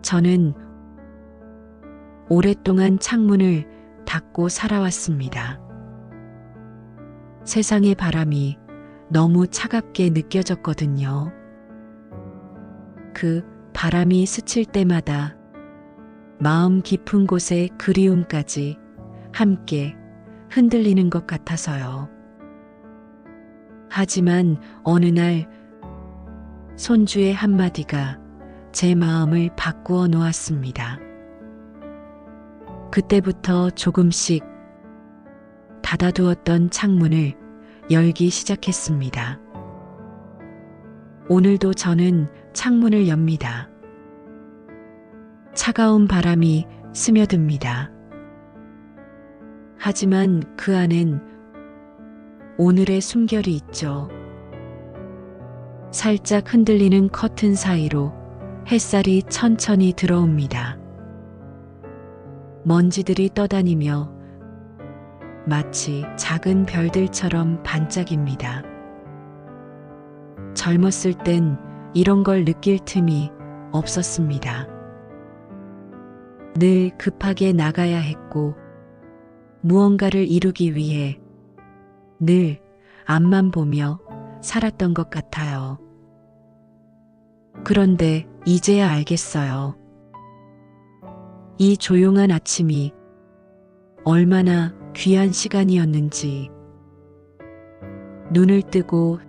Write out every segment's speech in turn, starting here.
저는 오랫동안 창문을 닫고 살아왔습니다. 세상의 바람이 너무 차갑게 느껴졌거든요. 그 바람이 스칠 때마다 마음 깊은 곳의 그리움까지 함께 흔들리는 것 같아서요. 하지만 어느 날 손주의 한마디가 제 마음을 바꾸어 놓았습니다. 그때부터 조금씩 닫아두었던 창문을 열기 시작했습니다. 오늘도 저는 창문을 엽니다. 차가운 바람이 스며듭니다. 하지만 그 안엔 오늘의 숨결이 있죠. 살짝 흔들리는 커튼 사이로 햇살이 천천히 들어옵니다. 먼지들이 떠다니며 마치 작은 별들처럼 반짝입니다. 젊었을 땐 이런 걸 느낄 틈이 없었습니다. 늘 급하게 나가야 했고 무언가를 이루기 위해 늘 앞만 보며 살았던 것 같아요. 그런데 이제야 알겠어요. 이 조용한 아침이 얼마나 귀한 시간이었는지. 눈을 뜨고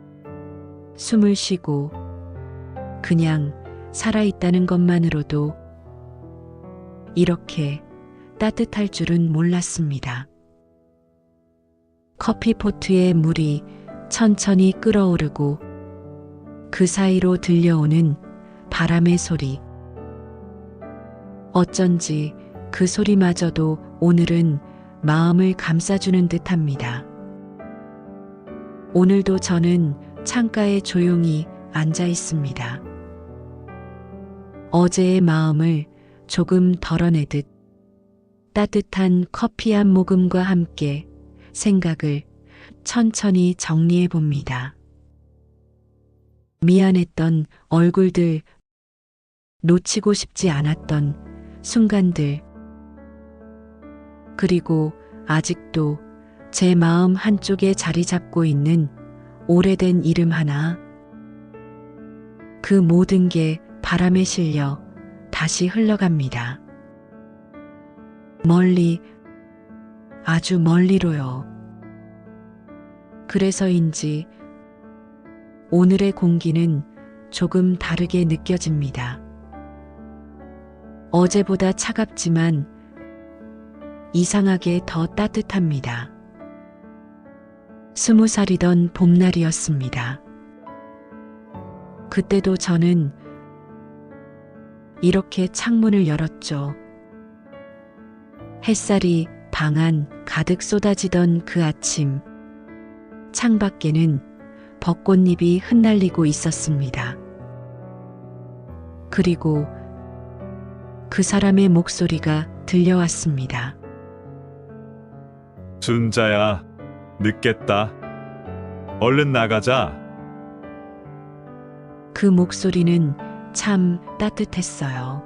숨을 쉬고 그냥 살아있다는 것만으로도 이렇게 따뜻할 줄은 몰랐습니다. 커피포트에 물이 천천히 끓어오르고 그 사이로 들려오는 바람의 소리. 어쩐지 그 소리마저도 오늘은 마음을 감싸주는 듯합니다. 오늘도 저는 창가에 조용히 앉아 있습니다. 어제의 마음을 조금 덜어내듯 따뜻한 커피 한 모금과 함께 생각을 천천히 정리해 봅니다. 미안했던 얼굴들, 놓치고 싶지 않았던 순간들, 그리고 아직도 제 마음 한쪽에 자리 잡고 있는 오래된 이름 하나. 그 모든 게 바람에 실려 다시 흘러갑니다. 멀리, 아주 멀리로요. 그래서인지 오늘의 공기는 조금 다르게 느껴집니다. 어제보다 차갑지만 이상하게 더 따뜻합니다. 20살이던 봄날이었습니다. 그때도 저는 이렇게 창문을 열었죠. 햇살이 방 안 가득 쏟아지던 그 아침, 창밖에는 벚꽃잎이 흩날리고 있었습니다. 그리고 그 사람의 목소리가 들려왔습니다. 준자야, 늦겠다. 얼른 나가자. 그 목소리는 참 따뜻했어요.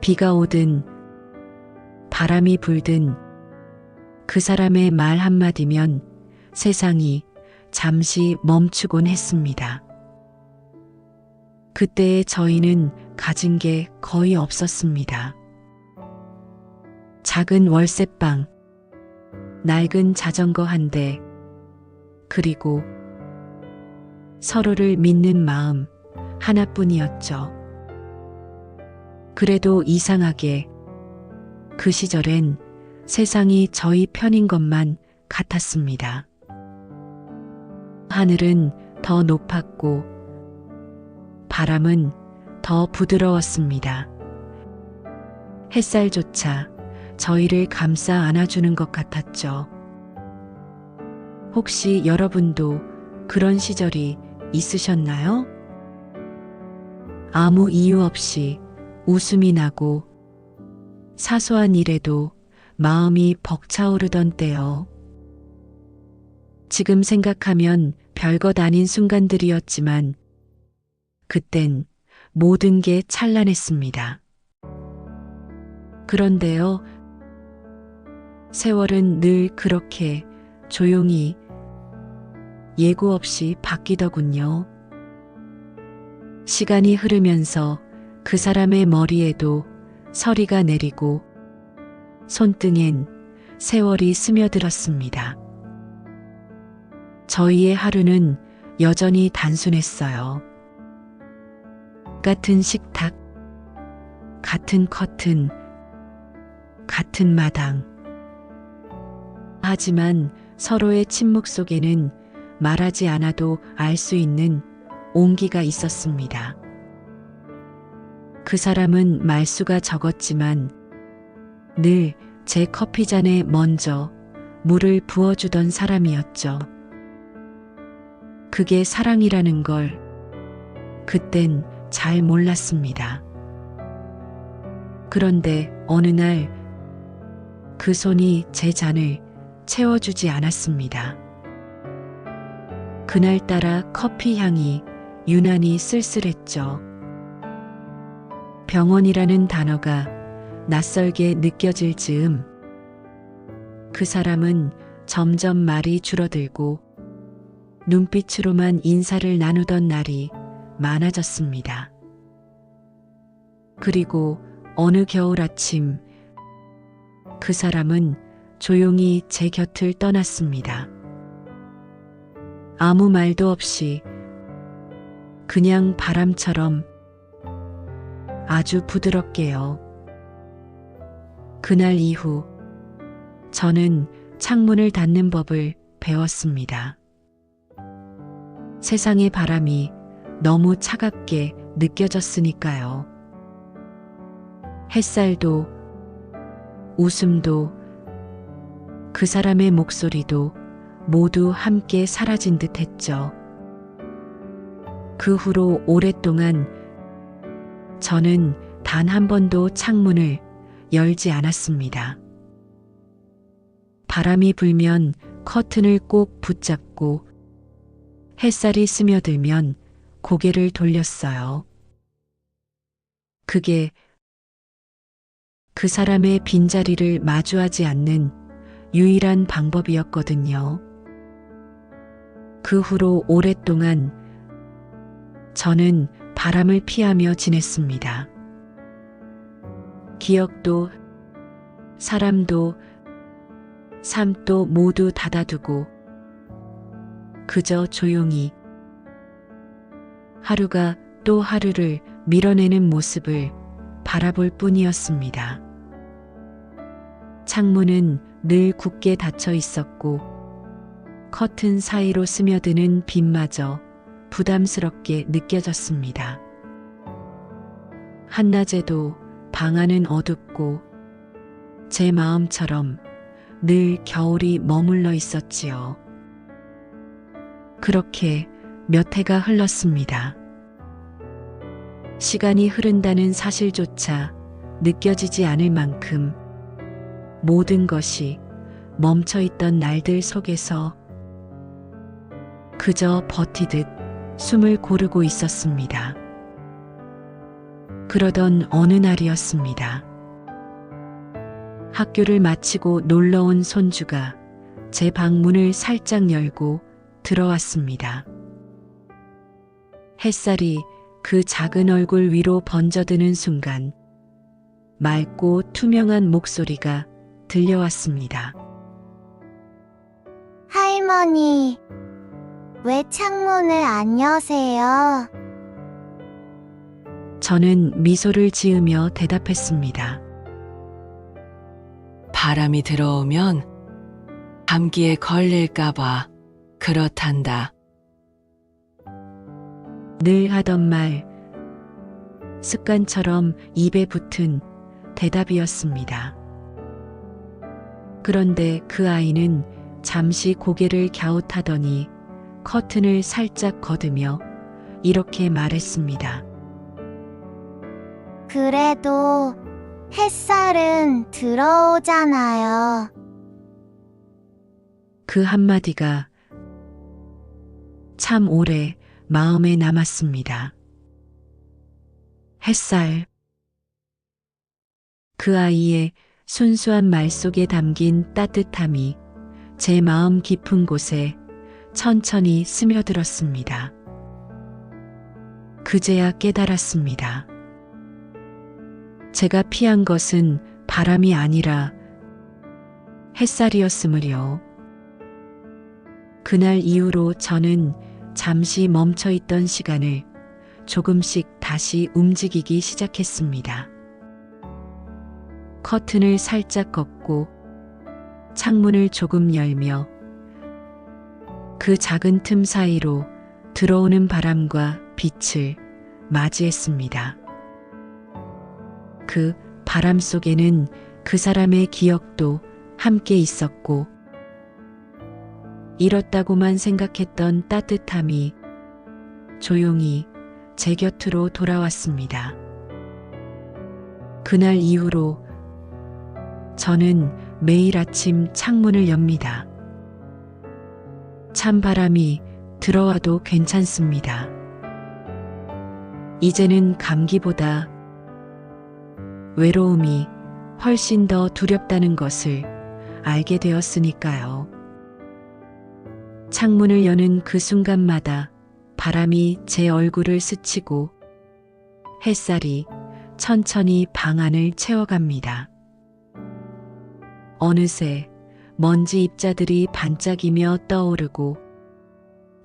비가 오든 바람이 불든 그 사람의 말 한마디면 세상이 잠시 멈추곤 했습니다. 그때의 저희는 가진 게 거의 없었습니다. 작은 월세방, 낡은 자전거 한 대, 그리고 서로를 믿는 마음 하나뿐이었죠. 그래도 이상하게 그 시절엔 세상이 저희 편인 것만 같았습니다. 하늘은 더 높았고 바람은 더 부드러웠습니다. 햇살조차 저희를 감싸 안아주는 것 같았죠. 혹시 여러분도 그런 시절이 있으셨나요? 아무 이유 없이 웃음이 나고 사소한 일에도 마음이 벅차오르던 때요. 지금 생각하면 별것 아닌 순간들이었지만 그땐 모든 게 찬란했습니다. 그런데요, 세월은 늘 그렇게 조용히 예고 없이 바뀌더군요. 시간이 흐르면서 그 사람의 머리에도 서리가 내리고 손등엔 세월이 스며들었습니다. 저희의 하루는 여전히 단순했어요. 같은 식탁, 같은 커튼, 같은 마당. 하지만 서로의 침묵 속에는 말하지 않아도 알 수 있는 온기가 있었습니다. 그 사람은 말수가 적었지만 늘 제 커피잔에 먼저 물을 부어주던 사람이었죠. 그게 사랑이라는 걸 그땐 잘 몰랐습니다. 그런데 어느 날 그 손이 제 잔을 채워주지 않았습니다. 그날따라 커피 향이 유난히 쓸쓸했죠. 병원이라는 단어가 낯설게 느껴질 즈음 그 사람은 점점 말이 줄어들고 눈빛으로만 인사를 나누던 날이 많아졌습니다. 그리고 어느 겨울 아침 그 사람은 조용히 제 곁을 떠났습니다. 아무 말도 없이 그냥 바람처럼 아주 부드럽게요. 그날 이후 저는 창문을 닫는 법을 배웠습니다. 세상의 바람이 너무 차갑게 느껴졌으니까요. 햇살도 웃음도 그 사람의 목소리도 모두 함께 사라진 듯 했죠. 그 후로 오랫동안 저는 단 한 번도 창문을 열지 않았습니다. 바람이 불면 커튼을 꼭 붙잡고 햇살이 스며들면 고개를 돌렸어요. 그게 그 사람의 빈자리를 마주하지 않는 유일한 방법이었거든요. 그 후로 오랫동안 저는 바람을 피하며 지냈습니다. 기억도, 사람도, 삶도 모두 닫아두고 그저 조용히 하루가 또 하루를 밀어내는 모습을 바라볼 뿐이었습니다. 창문은 늘 굳게 닫혀 있었고 커튼 사이로 스며드는 빛마저 부담스럽게 느껴졌습니다. 한낮에도 방 안은 어둡고 제 마음처럼 늘 겨울이 머물러 있었지요. 그렇게 몇 해가 흘렀습니다. 시간이 흐른다는 사실조차 느껴지지 않을 만큼 모든 것이 멈춰있던 날들 속에서 그저 버티듯 숨을 고르고 있었습니다. 그러던 어느 날이었습니다. 학교를 마치고 놀러온 손주가 제 방문을 살짝 열고 들어왔습니다. 햇살이 그 작은 얼굴 위로 번져드는 순간 맑고 투명한 목소리가 들려왔습니다. 할머니, 왜 창문을 안 여세요? 저는 미소를 지으며 대답했습니다. 바람이 들어오면 감기에 걸릴까봐 그렇단다. 늘 하던 말, 습관처럼 입에 붙은 대답이었습니다. 그런데 그 아이는 잠시 고개를 갸웃하더니 커튼을 살짝 걷으며 이렇게 말했습니다. 그래도 햇살은 들어오잖아요. 그 한마디가 참 오래 마음에 남았습니다. 햇살. 그 아이의 순수한 말 속에 담긴 따뜻함이 제 마음 깊은 곳에 천천히 스며들었습니다. 그제야 깨달았습니다. 제가 피한 것은 바람이 아니라 햇살이었으므려. 그날 이후로 저는 잠시 멈춰 있던 시간을 조금씩 다시 움직이기 시작했습니다. 커튼을 살짝 걷고 창문을 조금 열며 그 작은 틈 사이로 들어오는 바람과 빛을 맞이했습니다. 그 바람 속에는 그 사람의 기억도 함께 있었고, 잃었다고만 생각했던 따뜻함이 조용히 제 곁으로 돌아왔습니다. 그날 이후로 저는 매일 아침 창문을 엽니다. 찬바람이 들어와도 괜찮습니다. 이제는 감기보다 외로움이 훨씬 더 두렵다는 것을 알게 되었으니까요. 창문을 여는 그 순간마다 바람이 제 얼굴을 스치고 햇살이 천천히 방 안을 채워갑니다. 어느새 먼지 입자들이 반짝이며 떠오르고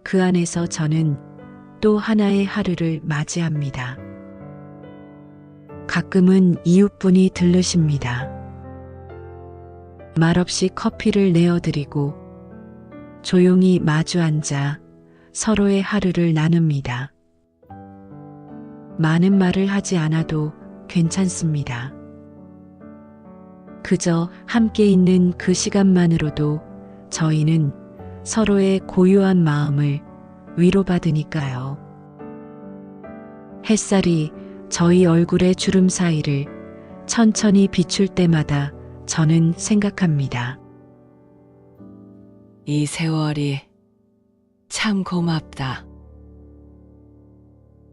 그 안에서 저는 또 하나의 하루를 맞이합니다. 가끔은 이웃분이 들르십니다. 말없이 커피를 내어드리고 조용히 마주 앉아 서로의 하루를 나눕니다. 많은 말을 하지 않아도 괜찮습니다. 그저 함께 있는 그 시간만으로도 저희는 서로의 고요한 마음을 위로받으니까요. 햇살이 저희 얼굴의 주름 사이를 천천히 비출 때마다 저는 생각합니다. 이 세월이 참 고맙다.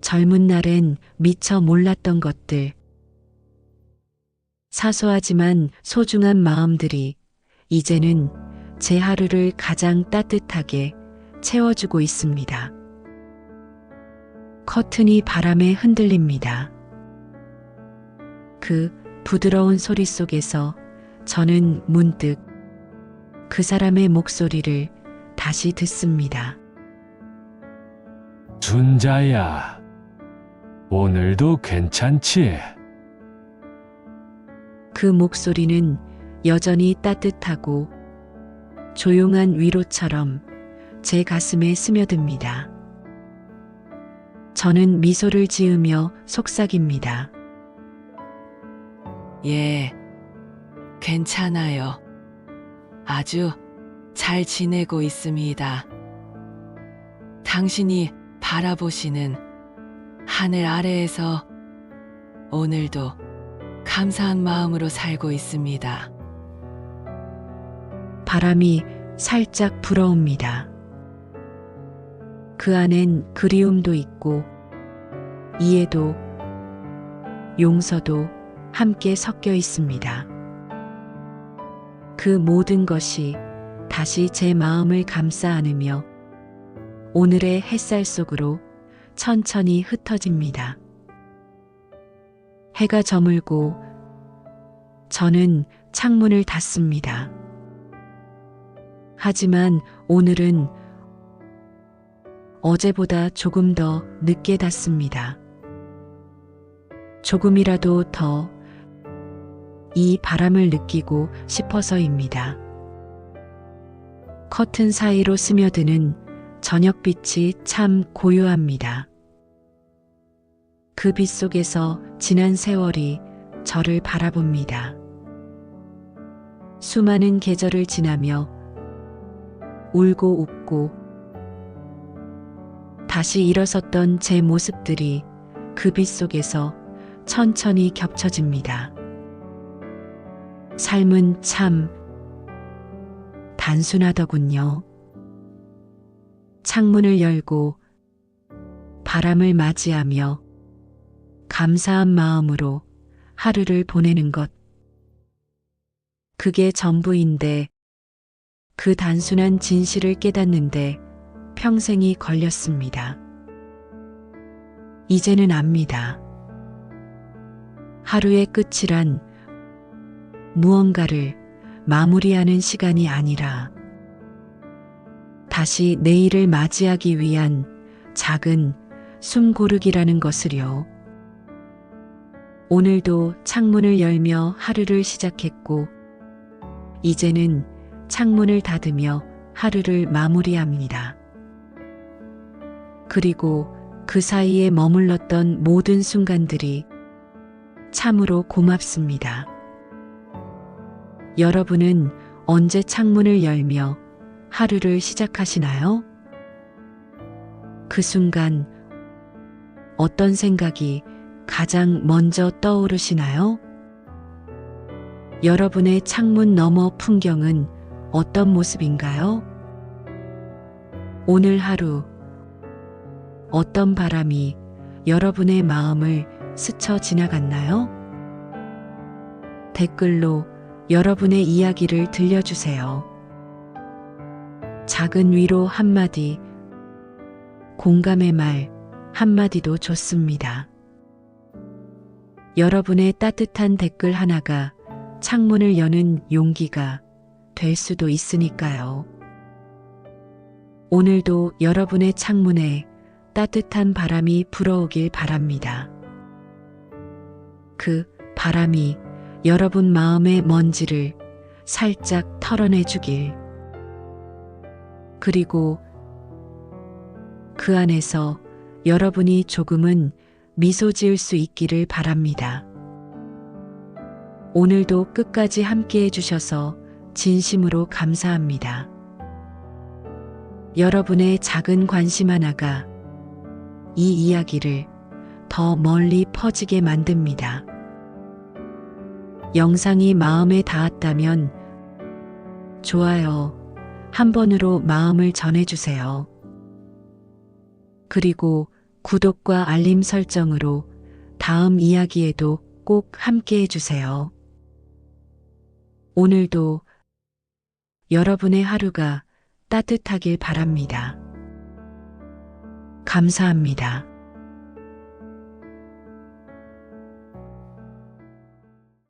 젊은 날엔 미처 몰랐던 것들, 사소하지만 소중한 마음들이 이제는 제 하루를 가장 따뜻하게 채워주고 있습니다. 커튼이 바람에 흔들립니다. 그 부드러운 소리 속에서 저는 문득 그 사람의 목소리를 다시 듣습니다. 준자야, 오늘도 괜찮지? 그 목소리는 여전히 따뜻하고 조용한 위로처럼 제 가슴에 스며듭니다. 저는 미소를 지으며 속삭입니다. 예, 괜찮아요. 아주 잘 지내고 있습니다. 당신이 바라보시는 하늘 아래에서 오늘도 감사한 마음으로 살고 있습니다. 바람이 살짝 불어옵니다. 그 안엔 그리움도 있고 이해도 용서도 함께 섞여 있습니다. 그 모든 것이 다시 제 마음을 감싸 안으며 오늘의 햇살 속으로 천천히 흩어집니다. 해가 저물고 저는 창문을 닫습니다. 하지만 오늘은 어제보다 조금 더 늦게 닫습니다. 조금이라도 더 이 바람을 느끼고 싶어서입니다. 커튼 사이로 스며드는 저녁빛이 참 고요합니다. 그 빛 속에서 지난 세월이 저를 바라봅니다. 수많은 계절을 지나며 울고 웃고 다시 일어섰던 제 모습들이 그 빛 속에서 천천히 겹쳐집니다. 삶은 참 단순하더군요. 창문을 열고 바람을 맞이하며 감사한 마음으로 하루를 보내는 것. 그게 전부인데 그 단순한 진실을 깨닫는데 평생이 걸렸습니다. 이제는 압니다. 하루의 끝이란 무언가를 마무리하는 시간이 아니라 다시 내일을 맞이하기 위한 작은 숨 고르기라는 것을요. 오늘도 창문을 열며 하루를 시작했고, 이제는 창문을 닫으며 하루를 마무리합니다. 그리고 그 사이에 머물렀던 모든 순간들이 참으로 고맙습니다. 여러분은 언제 창문을 열며 하루를 시작하시나요? 그 순간 어떤 생각이 가장 먼저 떠오르시나요? 여러분의 창문 너머 풍경은 어떤 모습인가요? 오늘 하루 어떤 바람이 여러분의 마음을 스쳐 지나갔나요? 댓글로 여러분의 이야기를 들려주세요. 작은 위로 한마디, 공감의 말 한마디도 좋습니다. 여러분의 따뜻한 댓글 하나가 창문을 여는 용기가 될 수도 있으니까요. 오늘도 여러분의 창문에 따뜻한 바람이 불어오길 바랍니다. 그 바람이 여러분 마음의 먼지를 살짝 털어내 주길. 그리고 그 안에서 여러분이 조금은 미소 지을 수 있기를 바랍니다. 오늘도 끝까지 함께 해주셔서 진심으로 감사합니다. 여러분의 작은 관심 하나가 이 이야기를 더 멀리 퍼지게 만듭니다. 영상이 마음에 닿았다면 좋아요 한 번으로 마음을 전해주세요. 그리고 구독과 알림 설정으로 다음 이야기에도 꼭 함께 해주세요. 오늘도 여러분의 하루가 따뜻하길 바랍니다. 감사합니다.